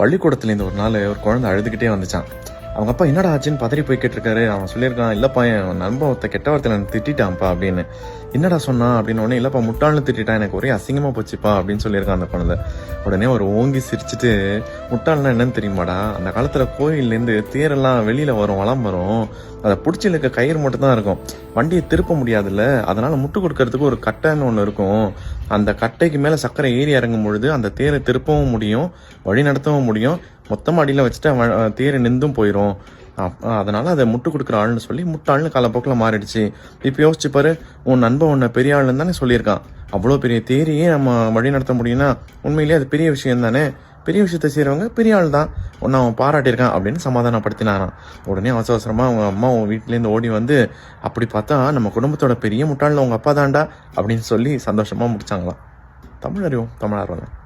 பள்ளிக்கூடத்துலேருந்து ஒரு நாள் ஒரு குழந்தை அழுதுகிட்டே வந்துச்சான். அவங்க அப்பா என்னடா ஆச்சுன்னு பதறி போய் கேட்டிருக்காரு. அவன் சொல்லியிருக்கான், இல்லப்பா என் நண்பன் ஒருத்த கெட்ட வார்த்தையில எனக்கு திட்டான்ப்பா அப்படின்னு. என்னடா சொன்னான் அப்படின்னு உடனே, இல்லப்பா முட்டாள்னு திட்டான், எனக்கு ஒரே அசிங்கமா போச்சுப்பா அப்படின்னு சொல்லியிருக்கான் அந்த குழந்தை. உடனே ஒரு ஓங்கி சிரிச்சுட்டு, முட்டாள்னா என்னன்னு தெரியுமாடா, அந்த காலத்துல கோயில்லேருந்து தேரெல்லாம் வெளியில வரும், வளம் வரும், அதை பிடிச்சி இருக்க கயிறு மட்டும் தான் இருக்கும், வண்டியை திருப்ப முடியாதுல்ல, அதனால முட்டு கொடுக்கறதுக்கு ஒரு கட்டைன்னு ஒன்று இருக்கும், அந்த கட்டைக்கு மேலே சக்கரை ஏறி இறங்கும் பொழுது அந்த தேரை திருப்பவும் முடியும், வழி நடத்தவும் முடியும், மொத்தமாக அடியில் வச்சுட்டு தேர் நின்றும் போயிடும், அதனால அதை முட்டு கொடுக்குற ஆள்னு சொல்லி முட்டாள்னு காலப்போக்கில் மாறிடுச்சு. இப்போ யோசிச்சு பாரு, உன் நண்பன் உன்னை பெரிய ஆளுன்னு தானே சொல்லியிருக்கான், அவ்வளோ பெரிய தேரையே நம்ம வழி நடத்த முடியும்னா உண்மையிலேயே அது பெரிய விஷயம் தானே, பெரிய விஷயத்த செய்கிறவங்க பெரிய ஆள் தான், ஒன்று அவன் பாராட்டியிருக்கான் அப்படின்னு சமாதானப்படுத்தினாரான். உடனே அவசரமாக அவங்க அம்மா உன் வீட்டிலேருந்து ஓடி வந்து, அப்படி பார்த்தா நம்ம குடும்பத்தோட பெரிய முட்டாளில் உங்கள் அப்பா தான்டா அப்படின்னு சொல்லி சந்தோஷமாக முடிச்சாங்களாம். தமிழ் அறிவோம், தமிழ் ஆர்வம்.